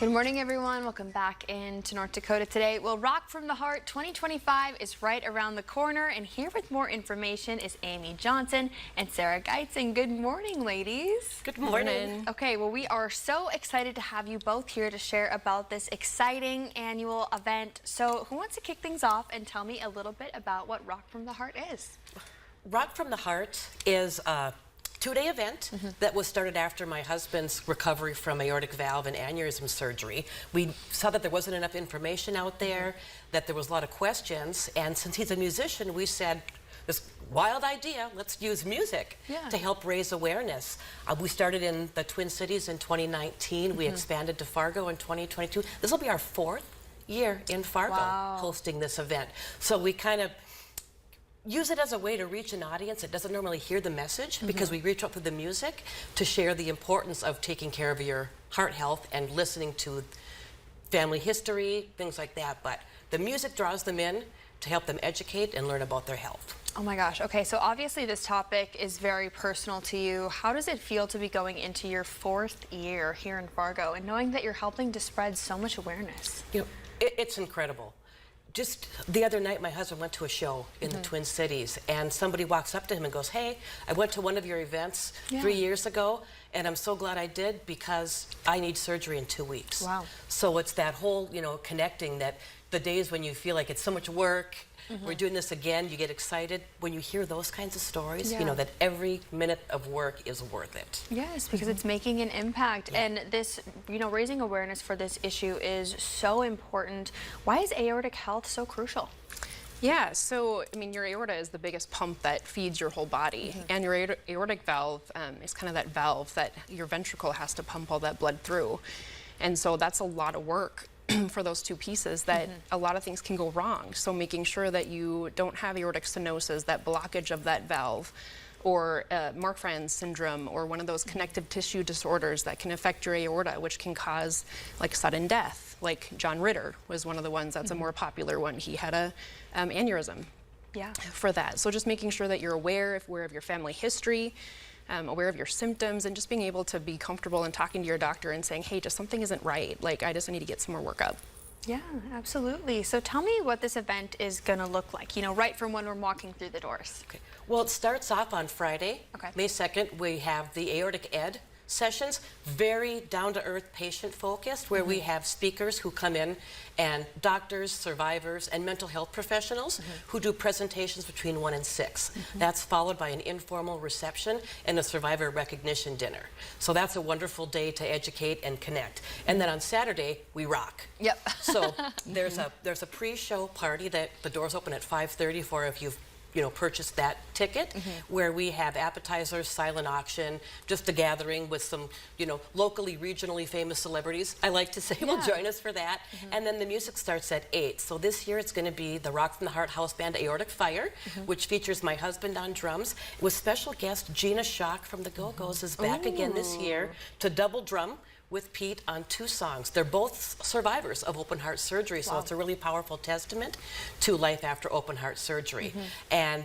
Good morning, everyone. Welcome back into North Dakota today. Well, Rock from the Heart 2025 is right around the corner, and here with more information is Amy Johnson and Sarah Gietzen. Good morning, ladies. Good morning. Okay, well, we are so excited to have you both here to share about this exciting annual event. So who wants to kick things off and tell me a little bit about what Rock from the Heart is? Rock from the Heart is a two-day event that was started after my husband's recovery from aortic valve and aneurysm surgery. We saw that there wasn't enough information out there, that there was a lot of questions, and since he's a musician, we said, this wild idea, let's use music to help raise awareness. We started in the Twin Cities in 2019. We expanded to Fargo in 2022. This will be our fourth year in Fargo hosting this event. So we kind of use it as a way to reach an audience that doesn't normally hear the message, because we reach out through the music to share the importance of taking care of your heart health and listening to family history, things like that. But the music draws them in to help them educate and learn about their health. Oh my gosh. Okay, so obviously this topic is very personal to you. How does it feel to be going into your fourth year here in Fargo and knowing that you're helping to spread so much awareness? You know, it's incredible. Just the other night, my husband went to a show in the Twin Cities, and somebody walks up to him and goes, "Hey, I went to one of your events 3 years ago, and I'm so glad I did because I need surgery in 2 weeks." Wow. So it's that whole, connecting, that the days when you feel like it's so much work, we're doing this again, you get excited. When you hear those kinds of stories, you know that every minute of work is worth it. Yes, because it's making an impact. And this, raising awareness for this issue is so important. Why is aortic health so crucial? Yeah, so, your aorta is the biggest pump that feeds your whole body. And your aortic valve is kind of that valve that your ventricle has to pump all that blood through. And so that's a lot of work for those two pieces that a lot of things can go wrong. So making sure that you don't have aortic stenosis, that blockage of that valve, or Marfan syndrome, or one of those connective tissue disorders that can affect your aorta, which can cause like sudden death. Like John Ritter was one of the ones that's a more popular one. He had a aneurysm for that. So just making sure that you're aware of your family history, aware of your symptoms, and just being able to be comfortable and talking to your doctor and saying, hey, just something isn't right. Like, I just need to get some more workup. Yeah, absolutely. So tell me what this event is going to look like, right from when we're walking through the doors. Okay. Well, it starts off on Friday, May 2nd. We have the Aortic Ed sessions, very down-to-earth, patient-focused, where we have speakers who come in, and doctors, survivors, and mental health professionals who do presentations between 1 and 6. That's followed by an informal reception and a survivor recognition dinner. So that's a wonderful day to educate and connect. And then on Saturday, we rock. Yep. So there's a pre-show party that the doors open at 5:30 for if you've purchase that ticket, where we have appetizers, silent auction, just a gathering with some, locally, regionally famous celebrities, I like to say, will join us for that. And then the music starts at 8. So this year it's going to be the Rock from the Heart house band Aortic Fire, which features my husband on drums, with special guest Gina Schock from the Go-Go's is back again this year to double drum with Pete on 2 songs. They're both survivors of open heart surgery, so it's a really powerful testament to life after open heart surgery. And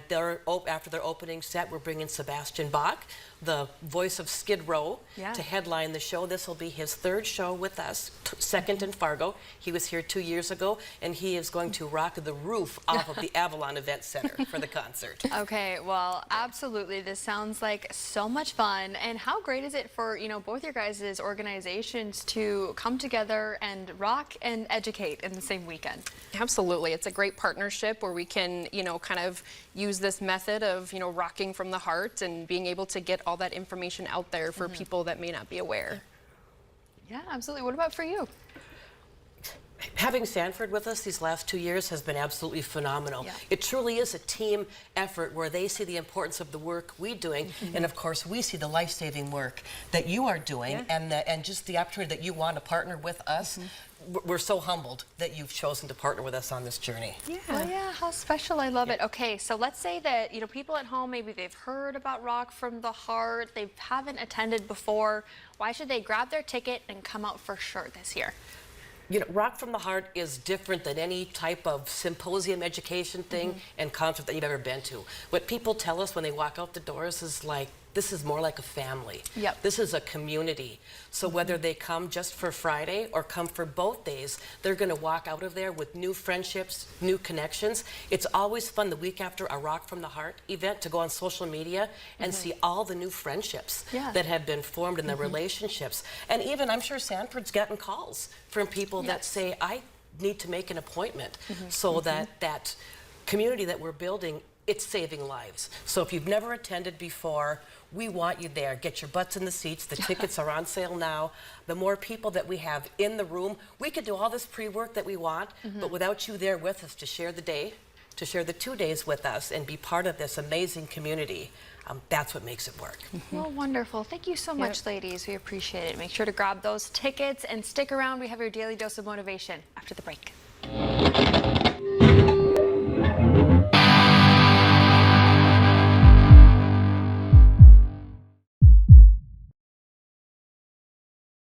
after their opening set, we're bringing Sebastian Bach, the voice of Skid Row, to headline the show. This will be his 3rd show with us, 2nd in Fargo. He was here 2 years ago, and he is going to rock the roof off of the Avalon Event Center for the concert. Okay, well, absolutely. This sounds like so much fun. And how great is it for, both your guys' organizations to come together and rock and educate in the same weekend? Absolutely. It's a great partnership where we can, kind of use this method of, rocking from the heart and being able to get all that information out there for people that may not be aware. Yeah, absolutely. What about for you? Having Sanford with us these last 2 years has been absolutely phenomenal. It truly is a team effort where they see the importance of the work we're doing, and of course we see the life-saving work that you are doing, and just the opportunity that you want to partner with us. We're so humbled that you've chosen to partner with us on this journey. Well, yeah, how special. I love it. Okay, so let's say that, people at home, maybe they've heard about Rock from the Heart, they haven't attended before. Why should they grab their ticket and come out for sure this year? Rock from the Heart is different than any type of symposium education thing and concert that you've ever been to. What people tell us when they walk out the doors is like, this is more like a family. Yep. This is a community. So whether they come just for Friday or come for both days, they're going to walk out of there with new friendships, new connections. It's always fun the week after a Rock from the Heart event to go on social media and see all the new friendships that have been formed in the relationships. And even, I'm sure Sanford's gotten calls from people that say, I need to make an appointment, so that community that we're building, it's saving lives. So if you've never attended before, we want you there. Get your butts in the seats. The tickets are on sale now. The more people that we have in the room, we could do all this pre-work that we want, but without you there with us to share the day, to share the 2 days with us and be part of this amazing community, that's what makes it work. Well, wonderful. Thank you so much, ladies. We appreciate it. Make sure to grab those tickets and stick around. We have your daily dose of motivation after the break.